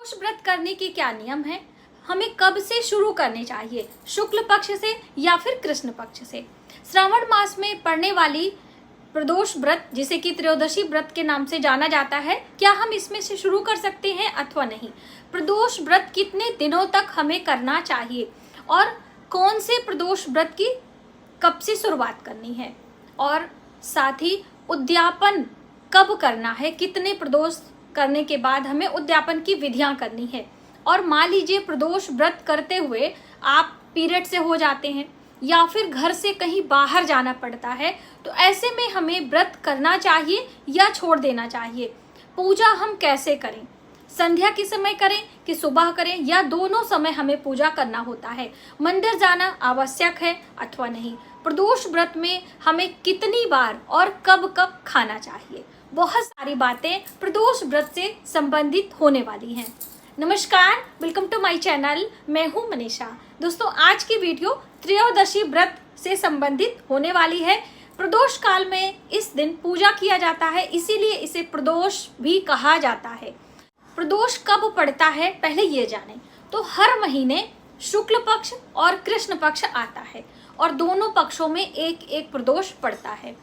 प्रदोष व्रत करने के क्या नियम है, हमें कब से शुरू करने चाहिए, शुक्ल पक्ष से या फिर कृष्ण पक्ष से। श्रावण मास में पड़ने वाली प्रदोष व्रत, जिसे कि त्रयोदशी व्रत के नाम से जाना जाता है, क्या हम इसमें से शुरू कर सकते हैं अथवा नहीं। प्रदोष व्रत कितने दिनों तक हमें करना चाहिए और कौन से प्रदोष व्रत की कब से शुरुआत करनी है, और साथ ही उद्यापन कब करना है, कितने प्रदोष करने के बाद हमें उद्यापन की विधियां करनी है। और मान लीजिए प्रदोष व्रत करते हुए आप पीरियड से हो जाते हैं या फिर घर से कहीं बाहर जाना पड़ता है, तो ऐसे में हमें व्रत करना चाहिए या छोड़ देना चाहिए। पूजा हम कैसे करें, संध्या के समय करें कि सुबह करें, या दोनों समय हमें पूजा करना होता है। मंदिर जाना आवश्यक है अथवा नहीं। प्रदोष व्रत में हमें कितनी बार और कब कब खाना चाहिए, बहुत सारी बातें प्रदोष व्रत से संबंधित होने वाली हैं। नमस्कार, वेलकम टू माय चैनल, मैं हूं मनीषा। दोस्तों, आज की वीडियो त्रयोदशी व्रत से संबंधित होने वाली है। प्रदोष काल में इस दिन पूजा किया जाता है, इसीलिए इसे प्रदोष भी कहा जाता है। प्रदोष कब पड़ता है पहले ये जानें। तो हर महीने शुक्ल पक्ष और कृष्ण पक्ष आता है और दोनों पक्षों में एक एक प्रदोष पड़ता है।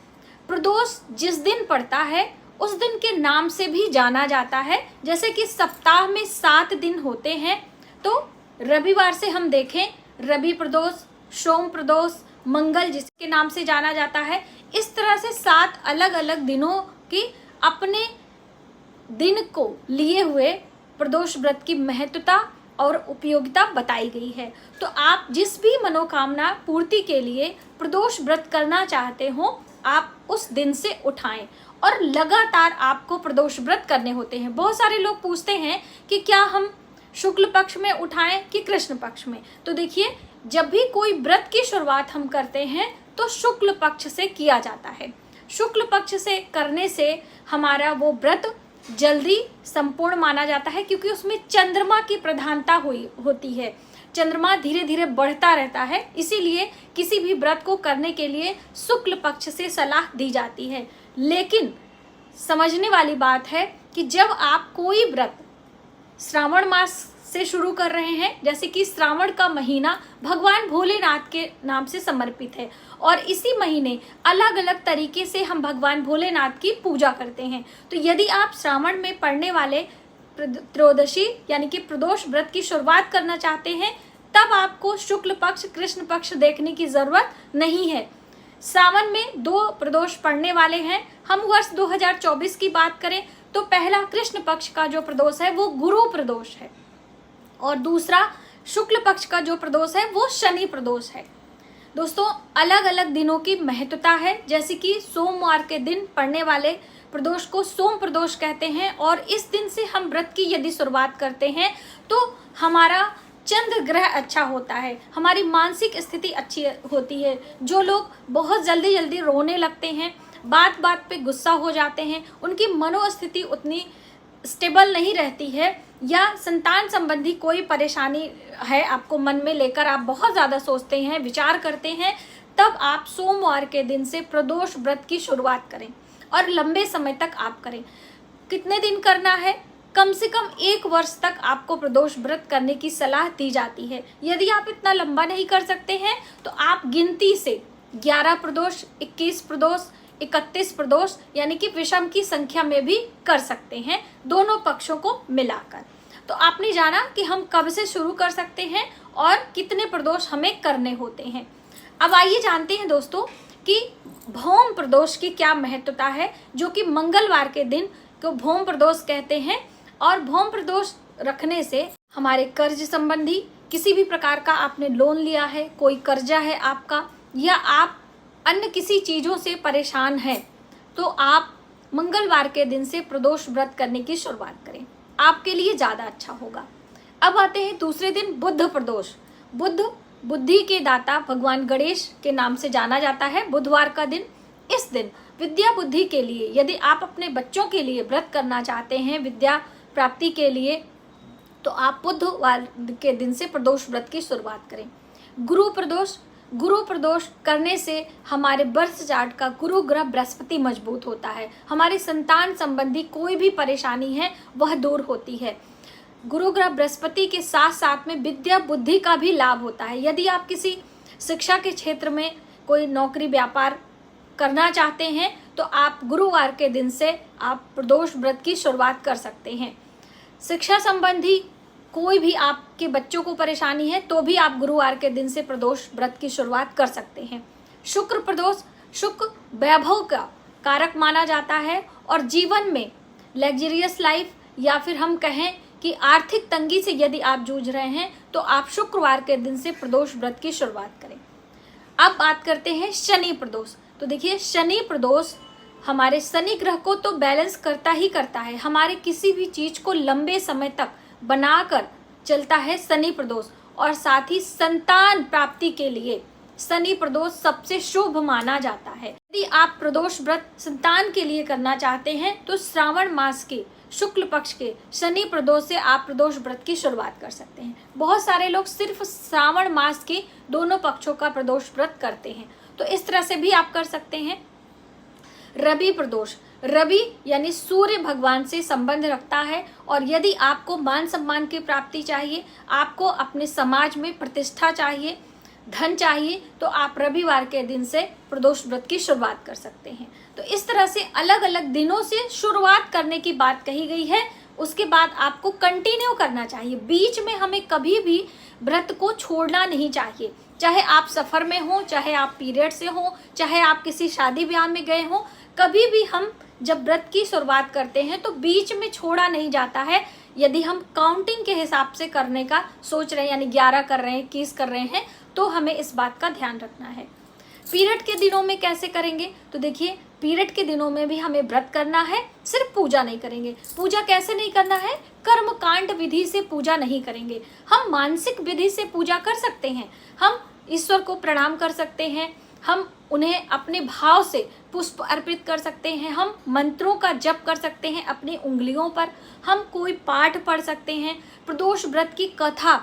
प्रदोष जिस दिन पड़ता है उस दिन के नाम से भी जाना जाता है। जैसे कि सप्ताह में 7 दिन होते हैं, तो रविवार से हम देखें रवि प्रदोष, सोम प्रदोष, मंगल जिसके नाम से जाना जाता है। इस तरह से 7 अलग अलग दिनों की अपने दिन को लिए हुए प्रदोष व्रत की महत्वता और उपयोगिता बताई गई है। तो आप जिस भी मनोकामना पूर्ति के लिए प्रदोष व्रत करना चाहते हो, आप उस दिन से उठाएं और लगातार आपको प्रदोष व्रत करने होते हैं। बहुत सारे लोग पूछते हैं कि क्या हम शुक्ल पक्ष में उठाएं कि कृष्ण पक्ष में। तो देखिए, जब भी कोई व्रत की शुरुआत हम करते हैं तो शुक्ल पक्ष से किया जाता है। शुक्ल पक्ष से करने से हमारा वो व्रत जल्दी संपूर्ण माना जाता है, क्योंकि उसमें चंद्रमा की प्रधानता होती है। चंद्रमा धीरे धीरे बढ़ता रहता है, इसीलिए किसी भी व्रत को करने के लिए शुक्ल पक्ष से सलाह दी जाती है। लेकिन समझने वाली बात है कि जब आप कोई व्रत श्रावण मास से शुरू कर रहे हैं, जैसे कि श्रावण का महीना भगवान भोलेनाथ के नाम से समर्पित है और इसी महीने अलग अलग तरीके से हम भगवान भोलेनाथ की पूजा करते हैं। तो यदि आप श्रावण में पड़ने वाले त्रयोदशी यानी कि प्रदोष व्रत की शुरुआत करना चाहते हैं, तब आपको शुक्ल पक्ष कृष्ण पक्ष देखने की जरूरत नहीं है। सावन में 2 प्रदोष पड़ने वाले हैं। हम वर्ष 2024 की बात करें तो पहला कृष्ण पक्ष का जो प्रदोष है वो गुरु प्रदोष है और दूसरा शुक्ल पक्ष का जो प्रदोष है वो शनि प्रदोष है। दोस्तों, अलग अलग दिनों की महत्वता है। जैसे कि सोमवार के दिन पड़ने वाले प्रदोष को सोम प्रदोष कहते हैं और इस दिन से हम व्रत की यदि शुरुआत करते हैं तो हमारा चंद्र ग्रह अच्छा होता है, हमारी मानसिक स्थिति अच्छी होती है। जो लोग बहुत जल्दी जल्दी रोने लगते हैं, बात बात पे गुस्सा हो जाते हैं, उनकी मनोस्थिति उतनी स्टेबल नहीं रहती है, या संतान संबंधी कोई परेशानी है आपको मन में लेकर आप बहुत ज़्यादा सोचते हैं, विचार करते हैं, तब आप सोमवार के दिन से प्रदोष व्रत की शुरुआत करें और लंबे समय तक आप करें। कितने दिन करना है? कम से कम 1 वर्ष तक आपको प्रदोष व्रत करने की सलाह दी जाती है। यदि आप इतना लंबा नहीं कर सकते हैं तो आप गिनती से 11 प्रदोष, 21 प्रदोष, 31 प्रदोष यानी कि विषम की संख्या में भी कर सकते हैं, दोनों पक्षों को मिलाकर। तो आपने जाना कि हम कब से शुरू कर सकते हैं और कितने प्रदोष हमें करने होते हैं। अब आइए जानते हैं दोस्तों कि भौम प्रदोष की क्या महत्वता है, जो कि मंगलवार के दिन को भौम प्रदोष कहते हैं। और भौम प्रदोष रखने से हमारे कर्ज संबंधी किसी भी प्रकार का आपने लोन लिया है, कोई कर्जा है आपका, या आप अन्य किसी चीज़ों से परेशान हैं, तो आप मंगलवार के दिन से प्रदोष व्रत करने की शुरुआत करें, आपके लिए ज़्यादा अच्छा होगा। अब आते हैं दूसरे दिन बुध प्रदोष। बुध बुद्धि के दाता भगवान गणेश के नाम से जाना जाता है। बुधवार का दिन, इस दिन विद्या बुद्धि के लिए यदि आप अपने बच्चों के लिए व्रत करना चाहते हैं विद्या प्राप्ति के लिए, तो आप बुधवार के दिन से प्रदोष व्रत की शुरुआत करें। गुरु प्रदोष करने से हमारे बर्थ चार्ट का गुरु ग्रह बृहस्पति मजबूत होता है, हमारी संतान संबंधी कोई भी परेशानी है वह दूर होती है। गुरु ग्रह बृहस्पति के साथ साथ में विद्या बुद्धि का भी लाभ होता है। यदि आप किसी शिक्षा के क्षेत्र में कोई नौकरी व्यापार करना चाहते हैं तो आप गुरुवार के दिन से आप प्रदोष व्रत की शुरुआत कर सकते हैं। शिक्षा संबंधी कोई भी आपके बच्चों को परेशानी है तो भी आप गुरुवार के दिन से प्रदोष व्रत की शुरुआत कर सकते हैं। शुक्र प्रदोष, शुक्र वैभव का कारक माना जाता है और जीवन में लग्जरियस लाइफ या फिर हम कहें कि आर्थिक तंगी से यदि आप जूझ रहे हैं तो आप शुक्रवार के दिन से प्रदोष व्रत की शुरुआत करें। अब बात करते हैं शनि प्रदोष। तो देखिए, शनि प्रदोष हमारे शनि ग्रह को तो बैलेंस करता ही करता है, हमारे किसी भी चीज को लंबे समय तक बनाकर चलता है शनि प्रदोष, और साथ ही संतान प्राप्ति के लिए शनि प्रदोष सबसे शुभ माना जाता है। यदि आप प्रदोष व्रत संतान के लिए करना चाहते हैं तो श्रावण मास के शुक्ल पक्ष के शनि प्रदोष से आप प्रदोष व्रत की शुरुआत कर सकते हैं। बहुत सारे लोग सिर्फ श्रावण मास के दोनों पक्षों का प्रदोष व्रत करते हैं, तो इस तरह से भी आप कर सकते हैं। रवि प्रदोष, रवि यानी सूर्य भगवान से संबंध रखता है, और यदि आपको मान सम्मान की प्राप्ति चाहिए, आपको अपने समाज में प्रतिष्ठा चाहिए, धन चाहिए, तो आप रविवार के दिन से प्रदोष व्रत की शुरुआत कर सकते हैं। तो इस तरह से अलग अलग दिनों से शुरुआत करने की बात कही गई है। उसके बाद आपको कंटिन्यू करना चाहिए, बीच में हमें कभी भी व्रत को छोड़ना नहीं चाहिए। चाहे आप सफर में हो, चाहे आप पीरियड से हो, चाहे आप किसी शादी ब्याह में गए हो, कभी भी हम जब व्रत की शुरुआत करते हैं तो बीच में छोड़ा नहीं जाता है। यदि हम काउंटिंग के हिसाब से करने का सोच रहे हैं, यानी 11 कर रहे हैं, 21 कर रहे हैं, तो हमें इस बात का ध्यान रखना है। पीरियड के दिनों में कैसे करेंगे? तो देखिए, पीरियड के दिनों में भी हमें व्रत करना है, सिर्फ पूजा नहीं करेंगे। पूजा कैसे नहीं करना है? कर्म कांड विधि से पूजा नहीं करेंगे, हम मानसिक विधि से पूजा कर सकते हैं। हम ईश्वर को प्रणाम कर सकते हैं, हम उन्हें अपने भाव से पुष्प अर्पित कर सकते हैं, हम मंत्रों का जप कर सकते हैं अपनी उंगलियों पर, हम कोई पाठ पढ़ सकते हैं, प्रदोष व्रत की कथा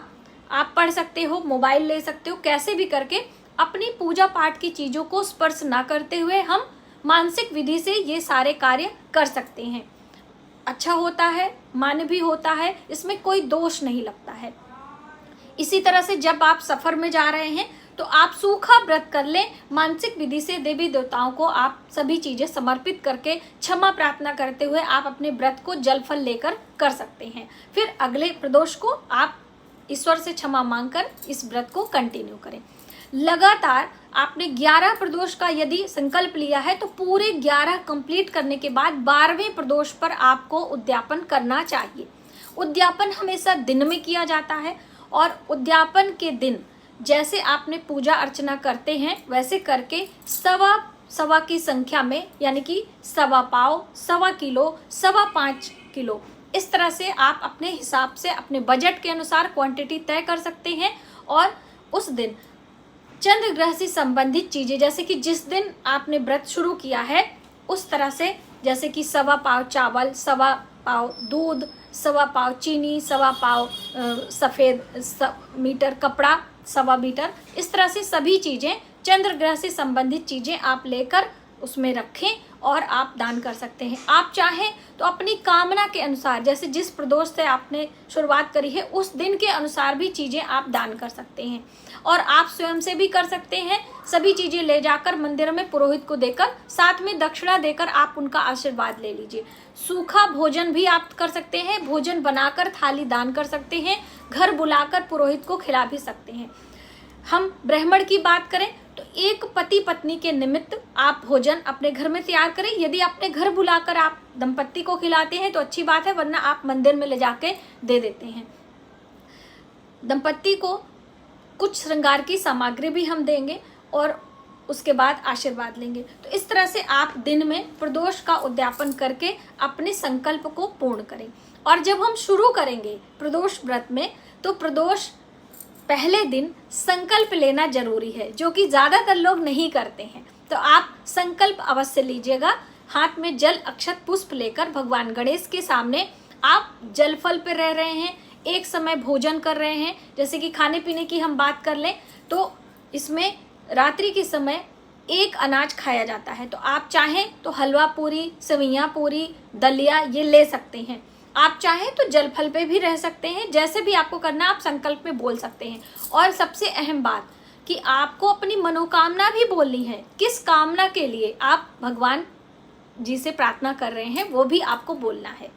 आप पढ़ सकते हो, मोबाइल ले सकते हो, कैसे भी करके अपनी पूजा पाठ की चीज़ों को स्पर्श ना करते हुए हम मानसिक विधि से ये सारे कार्य कर सकते हैं। अच्छा होता है, मान्य भी होता है, इसमें कोई दोष नहीं लगता है। इसी तरह से जब आप सफर में जा रहे हैं तो आप सूखा व्रत कर लें, मानसिक विधि से देवी देवताओं को आप सभी चीजें समर्पित करके क्षमा प्रार्थना करते हुए आप अपने व्रत को जल फल लेकर कर सकते हैं। फिर अगले प्रदोष को आप ईश्वर से क्षमा मांगकर इस व्रत को कंटिन्यू करें। लगातार आपने 11 प्रदोष का यदि संकल्प लिया है तो पूरे 11 कंप्लीट करने के बाद 12वें प्रदोष पर आपको उद्यापन करना चाहिए। उद्यापन हमेशा दिन में किया जाता है, और उद्यापन के दिन जैसे आपने पूजा अर्चना करते हैं वैसे करके सवा की संख्या में, यानी कि सवा पाव, सवा किलो, 5.25 किलो, इस तरह से आप अपने हिसाब से अपने बजट के अनुसार क्वांटिटी तय कर सकते हैं। और उस दिन चंद्र ग्रह से संबंधित चीजें, जैसे कि जिस दिन आपने व्रत शुरू किया है उस तरह से, जैसे कि सवा पाव चावल, सवा पाव दूध, सवा पाव चीनी, सवा पाव सफ़ेद मीटर कपड़ा, सवा मीटर, इस तरह से सभी चीज़ें चंद्र ग्रह से संबंधित चीज़ें आप लेकर उसमें रखें और आप दान कर सकते हैं। आप चाहें तो अपनी कामना के अनुसार, जैसे जिस प्रदोष से आपने शुरुआत करी है उस दिन के अनुसार भी चीज़ें आप दान कर सकते हैं, और आप स्वयं से भी कर सकते हैं। सभी चीज़ें ले जाकर मंदिर में पुरोहित को देकर, साथ में दक्षिणा देकर आप उनका आशीर्वाद ले लीजिए। सूखा भोजन भी आप कर सकते हैं, भोजन बनाकर थाली दान कर सकते हैं, घर बुलाकर पुरोहित को खिला भी सकते हैं। हम ब्राह्मण की बात करें तो एक पति पत्नी के निमित्त आप भोजन अपने घर में तैयार करें। यदि अपने घर बुलाकर आप दंपत्ति को खिलाते हैं तो अच्छी बात है, वरना आप मंदिर में ले जाके दे देते हैं। दंपत्ति को कुछ श्रृंगार की सामग्री भी हम देंगे और उसके बाद आशीर्वाद लेंगे। तो इस तरह से आप दिन में प्रदोष का उद्यापन करके अपने संकल्प को पूर्ण करें। और जब हम शुरू करेंगे प्रदोष व्रत में तो प्रदोष पहले दिन संकल्प लेना जरूरी है, जो कि ज़्यादातर लोग नहीं करते हैं। तो आप संकल्प अवश्य लीजिएगा। हाथ में जल अक्षत पुष्प लेकर भगवान गणेश के सामने आप जल फल पर रह रहे हैं, एक समय भोजन कर रहे हैं। जैसे कि खाने पीने की हम बात कर लें तो इसमें रात्रि के समय एक अनाज खाया जाता है, तो आप चाहें तो हलवा पूरी, सेवइयाँ पूरी, दलिया ये ले सकते हैं। आप चाहें तो जल फल पे भी रह सकते हैं, जैसे भी आपको करना आप संकल्प में बोल सकते हैं। और सबसे अहम बात कि आपको अपनी मनोकामना भी बोलनी है, किस कामना के लिए आप भगवान जी से प्रार्थना कर रहे हैं वो भी आपको बोलना है।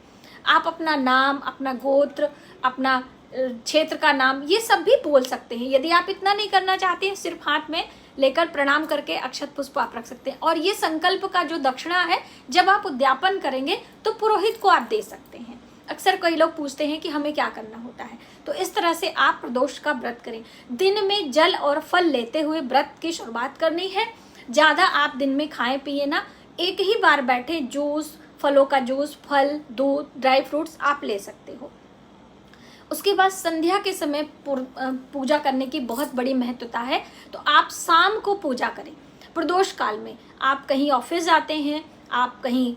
आप अपना नाम, अपना गोत्र, अपना क्षेत्र का नाम, ये सब भी बोल सकते हैं। यदि आप इतना नहीं करना चाहते हैं, सिर्फ हाथ में लेकर प्रणाम करके अक्षत पुष्प आप रख सकते हैं। और ये संकल्प का जो दक्षिणा है, जब आप उद्यापन करेंगे तो पुरोहित को आप दे सकते हैं। अक्सर कई लोग पूछते हैं कि हमें क्या करना होता है, तो इस तरह से आप प्रदोष का व्रत करें। दिन में जल और फल लेते हुए व्रत की शुरुआत करनी है। ज़्यादा आप दिन में खाएं पिए ना, एक ही बार बैठे जूस, फलों का जूस, फल, दूध, ड्राई फ्रूट्स आप ले सकते हो। उसके बाद संध्या के समय पूजा करने की बहुत बड़ी महत्वता है, तो आप शाम को पूजा करें। प्रदोष काल में आप कहीं ऑफिस जाते हैं, आप कहीं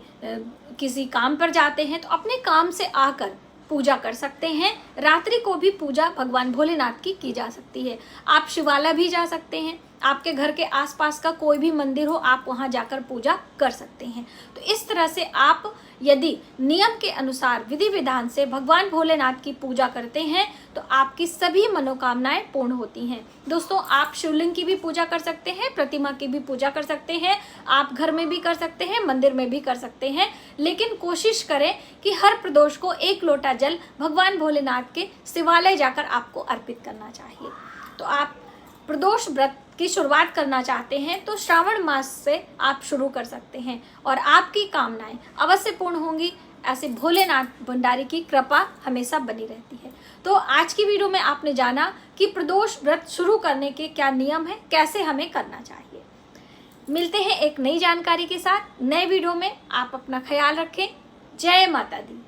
किसी काम पर जाते हैं, तो अपने काम से आकर पूजा कर सकते हैं। रात्रि को भी पूजा भगवान भोलेनाथ की जा सकती है। आप शिवालय भी जा सकते हैं, आपके घर के आसपास का कोई भी मंदिर हो, आप वहां जाकर पूजा कर सकते हैं। तो इस तरह से आप यदि नियम के अनुसार विधि विधान से भगवान भोलेनाथ की पूजा करते हैं तो आपकी सभी मनोकामनाएं पूर्ण होती हैं। दोस्तों, आप शिवलिंग की भी पूजा कर सकते हैं, प्रतिमा की भी पूजा कर सकते हैं, आप घर में भी कर सकते हैं, मंदिर में भी कर सकते हैं, लेकिन कोशिश करें कि हर प्रदोष को 1 लोटा जल भगवान भोलेनाथ के शिवालय जाकर आपको अर्पित करना चाहिए। तो आप प्रदोष व्रत की शुरुआत करना चाहते हैं तो श्रावण मास से आप शुरू कर सकते हैं और आपकी कामनाएं अवश्य पूर्ण होंगी। ऐसे भोलेनाथ भंडारी की कृपा हमेशा बनी रहती है। तो आज की वीडियो में आपने जाना कि प्रदोष व्रत शुरू करने के क्या नियम है, कैसे हमें करना चाहिए। मिलते हैं एक नई जानकारी के साथ नए वीडियो में। आप अपना ख्याल रखें। जय माता दी।